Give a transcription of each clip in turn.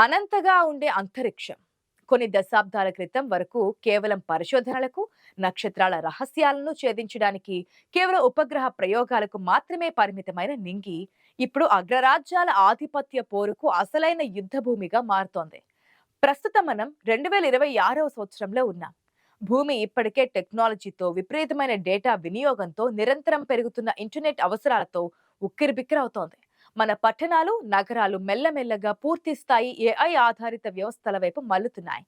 అనంతగా ఉండే అంతరిక్షం కొన్ని దశాబ్దాల క్రితం వరకు కేవలం పరిశోధనలకు, నక్షత్రాల రహస్యాలను ఛేదించడానికి, కేవలం ఉపగ్రహ ప్రయోగాలకు మాత్రమే పరిమితమైన నింగి ఇప్పుడు అగ్రరాజ్యాల ఆధిపత్య పోరుకు అసలైన యుద్ధ భూమిగా మారుతోంది. ప్రస్తుతం మనం 2026వ సంవత్సరంలో ఉన్నాం. భూమి ఇప్పటికే టెక్నాలజీతో, విపరీతమైన డేటా వినియోగంతో, నిరంతరం పెరుగుతున్న ఇంటర్నెట్ అవసరాలతో ఉక్కిరిబిక్కిరవుతోంది. మన పట్టణాలు, నగరాలు మెల్లమెల్లగా పూర్తి స్థాయి ఏఐ ఆధారిత వ్యవస్థల వైపు మల్లుతున్నాయి.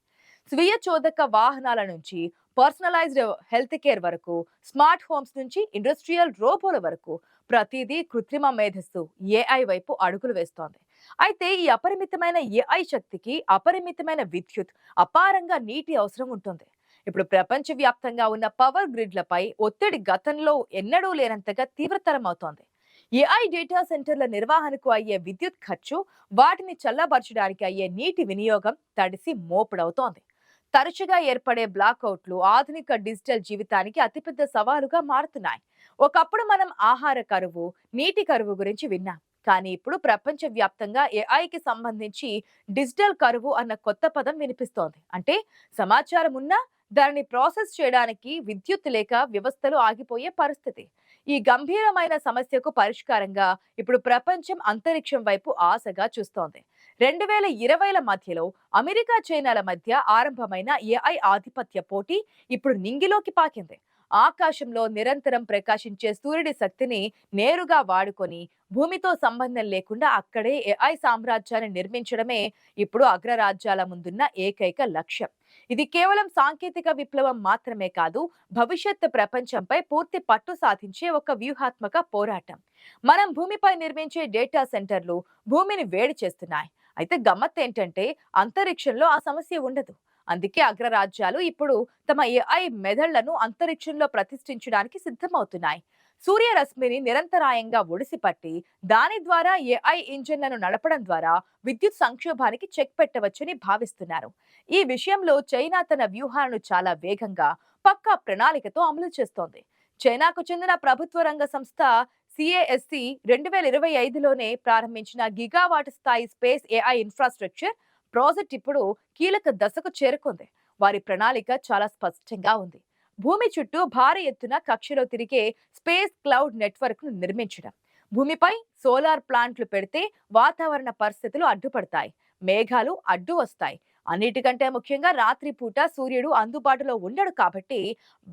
స్వీయ చోదక వాహనాల నుంచి పర్సనలైజ్డ్ హెల్త్ కేర్ వరకు, స్మార్ట్ హోమ్స్ నుంచి ఇండస్ట్రియల్ రోబోల వరకు ప్రతిదీ కృత్రిమ మేధస్సు ఏఐ వైపు అడుగులు వేస్తోంది. అయితే ఈ అపరిమితమైన ఏఐ శక్తికి అపరిమితమైన విద్యుత్, అపారంగా నీటి అవసరం ఉంటుంది. ఇప్పుడు ప్రపంచవ్యాప్తంగా ఉన్న పవర్ గ్రిడ్లపై ఒత్తిడి గతంలో ఎన్నడూ లేనంతగా తీవ్రతరం అవుతోంది. ఏఐ డేటా సెంటర్ల నిర్వహణకు అయ్యే విద్యుత్ ఖర్చు, వాటిని చల్లబరచడానికి అయ్యే నీటి వినియోగం తడిసి మోపుడవుతోంది. తరచుగా ఏర్పడే బ్లాక్అవుట్లు ఆధునిక డిజిటల్ జీవితానికి అతిపెద్ద సవాలుగా మారుతున్నాయి. ఒకప్పుడు మనం ఆహార కరువు, నీటి కరువు గురించి విన్నాం. కానీ ఇప్పుడు ప్రపంచవ్యాప్తంగా ఏఐకి సంబంధించి డిజిటల్ కరువు అన్న కొత్త పదం వినిపిస్తోంది. అంటే సమాచారం ఉన్నా దానిని ప్రాసెస్ చేయడానికి విద్యుత్ లేక వ్యవస్థలు ఆగిపోయే పరిస్థితి. ఈ గంభీరమైన సమస్యకు పరిష్కారంగా ఇప్పుడు ప్రపంచం అంతరిక్షం వైపు ఆశగా చూస్తోంది. 2020ల మధ్యలో అమెరికా, చైనాల మధ్య ఆరంభమైన ఏఐ ఆధిపత్య పోటీ ఇప్పుడు నింగిలోకి పాకింది. ఆకాశంలో నిరంతరం ప్రకాశించే సూర్యుడి శక్తిని నేరుగా వాడుకొని భూమితో సంబంధం లేకుండా అక్కడే ఏఐ సామ్రాజ్యాన్ని నిర్మించడమే ఇప్పుడు అగ్రరాజ్యాల ముందున్న ఏకైక లక్ష్యం. ఇది కేవలం సాంకేతిక విప్లవం మాత్రమే కాదు, భవిష్యత్ ప్రపంచంపై పూర్తి పట్టు సాధించే ఒక వ్యూహాత్మక పోరాటం. మనం భూమిపై నిర్మించే డేటా సెంటర్లు భూమిని వేడి చేస్తున్నాయి. అయితే గమ్మత్ ఏంటంటే అంతరిక్షంలో ఆ సమస్య ఉండదు. అందుకే అగ్రరాజ్యాలు ఇప్పుడు తమ ఏఐ మెదళ్లను అంతరిక్షంలో ప్రతిష్ఠించడానికి సిద్ధమవుతున్నాయి. సూర్యరశ్మిని నిరంతరాయంగా ఒడిసిపట్టి దాని ద్వారా ఏఐ ఇంజిన్లను నడపడం ద్వారా విద్యుత్ సంక్షోభానికి చెక్ పెట్టవచ్చని భావిస్తున్నారు. ఈ విషయంలో చైనా తన వ్యూహాలను చాలా వేగంగా, పక్కా ప్రణాళికతో అమలు చేస్తోంది. చైనాకు చెందిన ప్రభుత్వ రంగ సంస్థ సిఏఎస్సి 2025లోనే ప్రారంభించిన గిగావాట్ స్థాయి స్పేస్ ఏఐ ఇన్ఫ్రాస్ట్రక్చర్ ప్రాజెక్ట్ ఇప్పుడు కీలక దశకు చేరుకుంది. వారి ప్రణాళిక చాలా స్పష్టంగా ఉంది. భూమి చుట్టూ భారీ ఎత్తున కక్షలో తిరిగే స్పేస్ క్లౌడ్ నెట్వర్క్ ను నిర్మించడం. భూమిపై సోలార్ ప్లాంట్లు పెడితే వాతావరణ పరిస్థితులు అడ్డుపడతాయి, మేఘాలు అడ్డు వస్తాయి. అన్నిటికంటే ముఖ్యంగా రాత్రిపూట సూర్యుడు అందుబాటులో ఉండడు కాబట్టి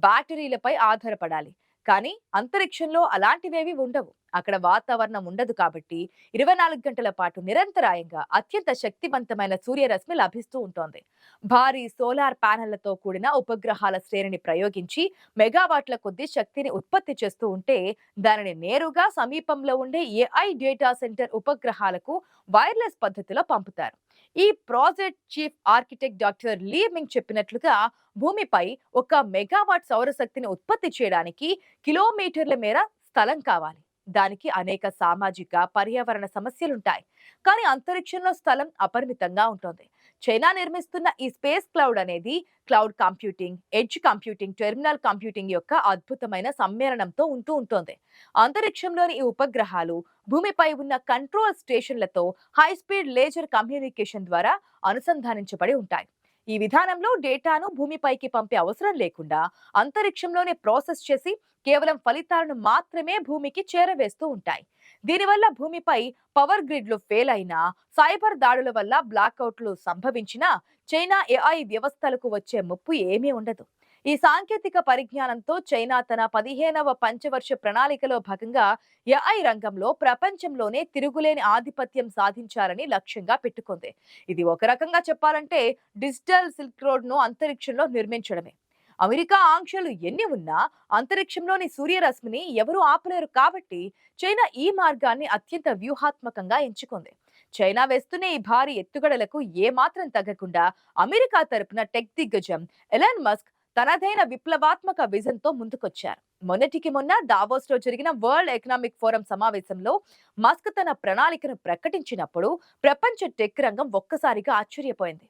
బ్యాటరీలపై ఆధారపడాలి. కానీ అంతరిక్షంలో అలాంటివేవి ఉండవు. అక్కడ వాతావరణం ఉండదు కాబట్టి 24 గంటల పాటు నిరంతరాయంగా అత్యంత శక్తివంతమైన సూర్యరశ్మి లభిస్తూ ఉంటుంది. భారీ సోలార్ ప్యానెళ్లతో కూడిన ఉపగ్రహాల శ్రేణిని ప్రయోగించి మెగావాట్ల కొద్ది శక్తిని ఉత్పత్తి చేస్తూ ఉంటే దానిని నేరుగా సమీపంలో ఉండే ఏఐ డేటా సెంటర్ ఉపగ్రహాలకు వైర్లెస్ పద్ధతిలో పంపుతారు. ఈ ప్రాజెక్ట్ చీఫ్ ఆర్కిటెక్ట్ డాక్టర్ లీ మింగ్ చెప్పినట్లుగా భూమిపై 1 మెగావాట్ సౌరశక్తిని ఉత్పత్తి చేయడానికి కిలోమీటర్ల మేర స్థలం కావాలి. దానికి అనేక సామాజిక, పర్యావరణ సమస్యలుంటాయి. కానీ అంతరిక్షంలో స్థలం అపరిమితంగా ఉంటుంది. చైనా నిర్మిస్తున్న ఈ స్పేస్ క్లౌడ్ అనేది cloud computing, edge computing, terminal computing యొక్క అద్భుతమైన సమ్మేళనంతో ఉంటుంది. అంతరిక్షంలోని ఈ ఉపగ్రహాలు భూమిపై ఉన్న కంట్రోల్ స్టేషన్లతో హై స్పీడ్ లేజర్ కమ్యూనికేషన్ ద్వారా అనుసంధానించబడి ఉంటాయి. ఈ విధానంలో డేటాను భూమిపైకి పంపే అవసరం లేకుండా అంతరిక్షంలోనే ప్రాసెస్ చేసి కేవలం ఫలితాలను మాత్రమే భూమికి చేరవేస్తూ ఉంటాయి. దీనివల్ల భూమిపై పవర్ గ్రిడ్లు ఫెయిల్ అయినా, సైబర్ దాడుల వల్ల బ్లాక్అవుట్లు సంభవించినా చైనా ఏఐ వ్యవస్థలకు వచ్చే ముప్పు ఏమీ ఉండదు. ఈ సాంకేతిక పరిజ్ఞానంతో చైనా తన 15వ పంచవర్ష ప్రణాళికలో భాగంగా ఏఐ రంగంలో ప్రపంచంలోనే తిరుగులేని ఆధిపత్యం సాధించాలని లక్ష్యంగా పెట్టుకుంది. ఇది ఒక రకంగా చెప్పాలంటే డిజిటల్ సిల్క్ రోడ్ ను అంతరిక్షంలో నిర్మించడమే. అమెరికా ఆంక్షలు ఎన్ని ఉన్నా అంతరిక్షంలోని సూర్యరశ్మిని ఎవరూ ఆపలేరు కాబట్టి చైనా ఈ మార్గాన్ని అత్యంత వ్యూహాత్మకంగా ఎంచుకుంది. చైనా వేస్తున్న ఈ భారీ ఎత్తుగడలకు ఏమాత్రం తగ్గకుండా అమెరికా తరపున టెక్ దిగ్గజం ఎలాన్ మస్క్ తనదైన విప్లవాత్మక విజన్ తో ముందుకొచ్చారు. మొన్నటికి మొన్న దావోస్ లో జరిగిన వరల్డ్ ఎకనామిక్ ఫోరం సమావేశంలో మస్క్ తన ప్రణాళికను ప్రకటించినప్పుడు ప్రపంచ టెక్ రంగం ఒక్కసారిగా ఆశ్చర్యపోయింది.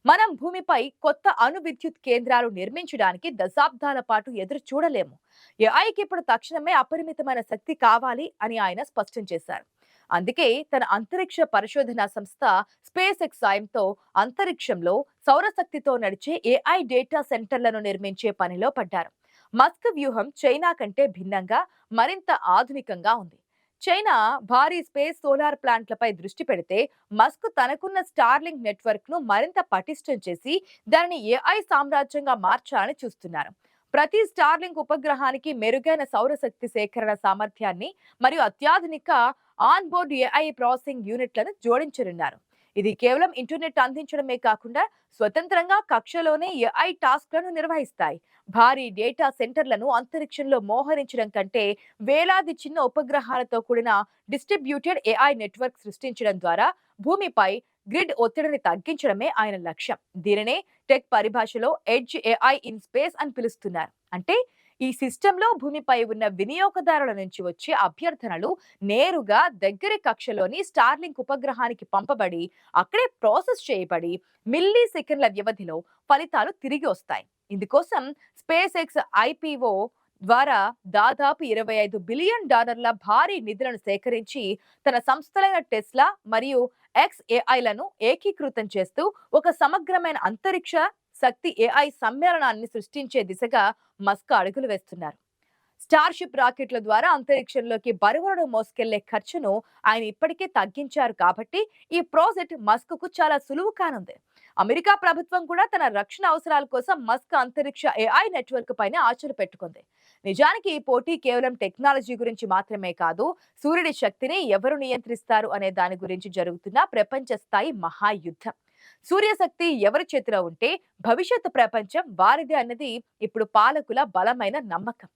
మనం భూమిపై కొత్త అణు విద్యుత్ కేంద్రాలు నిర్మించడానికి దశాబ్దాల పాటు ఎదురు చూడలేము. ఏఐకి ఇప్పుడు తక్షణమే అపరిమితమైన శక్తి కావాలి అని ఆయన స్పష్టం చేశారు. అందుకే తన అంతరిక్ష పరిశోధన సంస్థ స్పేస్ ఎక్స్ సాయంతో అంతరిక్షంలో సౌరశక్తితో నడిచే ఏఐ డేటా సెంటర్లను నిర్మించే పనిలో పడ్డారు. మస్క్ వ్యూహం చైనా కంటే భిన్నంగా మరింత ఆధునికంగా ఉంది. చైనా భారీ స్పేస్ సోలార్ ప్లాంట్లపై దృష్టి పెడితే, మస్క్ తనకున్న స్టార్లింక్ నెట్వర్క్ ను మరింత పటిష్టం చేసి దానిని ఏఐ సామ్రాజ్యంగా మార్చాలని చూస్తున్నారు. ప్రతి స్టార్లింక్ ఉపగ్రహానికి మెరుగైన సౌరశక్తి సేకరణ సామర్థ్యాన్ని మరియు అత్యాధునిక ఆన్ బోర్డ్ ఏఐ ప్రాసెసింగ్ యూనిట్లను జోడించనున్నారు. ఇది కేవలం ఇంటర్నెట్ అందించడమే కాకుండా స్వతంత్రంగా కక్షలోనే ఏఐ టాస్క్లను నిర్వహిస్తాయి. భారీ డేటా సెంటర్లను అంతరిక్షంలో మోహరించడం కంటే వేలాది చిన్న ఉపగ్రహాలతో కూడిన డిస్ట్రిబ్యూటెడ్ ఏఐ నెట్వర్క్ సృష్టించడం ద్వారా భూమిపై గ్రిడ్ ఒత్తిడిని తగ్గించడమే ఆయన లక్ష్యం. దీనినే టెక్ పరిభాషలో ఎడ్జ్ ఏఐ ఇన్ స్పేస్ అని పిలుస్తున్నారు. అంటే ఈ సిస్టంలో భూమిపై ఉన్న వినియోగదారుల నుంచి వచ్చే అభ్యర్థనలు నేరుగా దగ్గరి కక్షలోని స్టార్లింక్ ఉపగ్రహానికి పంపబడి అక్కడే ప్రాసెస్ చేయబడి మిల్లీ సెకండ్ల వ్యవధిలో ఫలితాలు తిరిగి వస్తాయి. ఇందుకోసం స్పేస్ ఎక్స్ ఐపీఓ ద్వారా దాదాపు $25 బిలియన్ భారీ నిధులను సేకరించి తన సంస్థలైన టెస్లా మరియు ఎక్స్ఏఐలను ఏకీకృతం చేస్తూ ఒక సమగ్రమైన అంతరిక్ష శక్తి ఏఐ సమ్మేళనాన్ని సృష్టించే దిశగా మస్క్ అడుగులు వేస్తున్నారు. స్టార్షిప్ రాకెట్ల ద్వారా అంతరిక్షంలోకి బరువులను మోసుకెళ్లే ఖర్చును ఆయన ఇప్పటికే తగ్గించారు కాబట్టి ఈ ప్రాజెక్ట్ మస్క్ కు చాలా సులువు కానుంది. అమెరికా ప్రభుత్వం కూడా తన రక్షణ అవసరాల కోసం మస్క్ అంతరిక్ష ఏఐ నెట్వర్క్ పైన ఆశలు పెట్టుకుంది. నిజానికి ఈ పోటీ కేవలం టెక్నాలజీ గురించి మాత్రమే కాదు, సూర్యుడి శక్తిని ఎవరు నియంత్రిస్తారు అనే దాని గురించి జరుగుతున్న ప్రపంచ స్థాయి మహాయుద్ధం. సూర్యశక్తి ఎవరి చేతిలో ఉంటే భవిష్యత్తు ప్రపంచం వారిదే అన్నది ఇప్పుడు పాలకుల బలమైన నమ్మకం.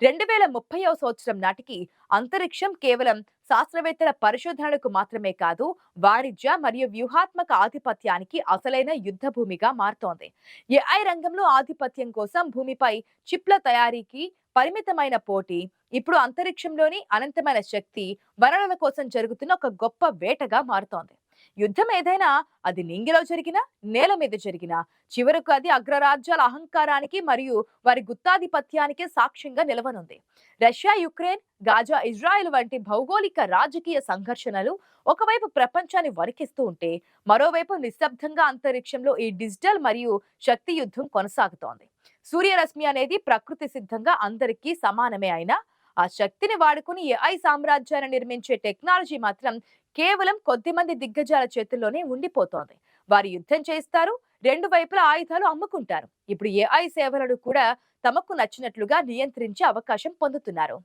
2030వ సంవత్సరం నాటికి అంతరిక్షం కేవలం శాస్త్రవేత్తల పరిశోధనలకు మాత్రమే కాదు, వాణిజ్య మరియు వ్యూహాత్మక ఆధిపత్యానికి అసలైన యుద్ధ భూమిగా మారుతోంది. ఏఐ రంగంలో ఆధిపత్యం కోసం భూమిపై చిప్ల తయారీకి పరిమితమైన పోటీ ఇప్పుడు అంతరిక్షంలోని అనంతమైన శక్తి వనరుల కోసం జరుగుతున్న ఒక గొప్ప వేటగా మారుతోంది. యుద్ధం ఏదైనా, అది నింగిలో జరిగినా నేల మీద జరిగినా, చివరకు అది అగ్రరాజ్యాల అహంకారానికి మరియు వారి గుత్తాధిపత్యానికి సాక్ష్యంగా నిలవనుంది. రష్యా యుక్రెయిన్, గాజా ఇజ్రాయెల్ వంటి భౌగోళిక రాజకీయ సంఘర్షణలు ఒకవైపు ప్రపంచాన్ని వణికిస్తూ ఉంటే, మరోవైపు నిశ్శబ్దంగా అంతరిక్షంలో ఈ డిజిటల్ మరియు శక్తి యుద్ధం కొనసాగుతోంది. సూర్యరశ్మి అనేది ప్రకృతి సిద్ధంగా అందరికీ సమానమే అయినా, ఆ శక్తిని వాడుకుని ఏఐ సామ్రాజ్యాన్ని నిర్మించే టెక్నాలజీ మాత్రం కేవలం కొద్దిమంది దిగ్గజాల చేతుల్లోనే ఉండిపోతోంది. వారు యుద్ధం చేస్తారు, రెండు వైపుల ఆయుధాలు అమ్ముకుంటారు. ఇప్పుడు ఏఐ సేవలను కూడా తమకు నచ్చినట్లుగా నియంత్రించే అవకాశం పొందుతున్నారు.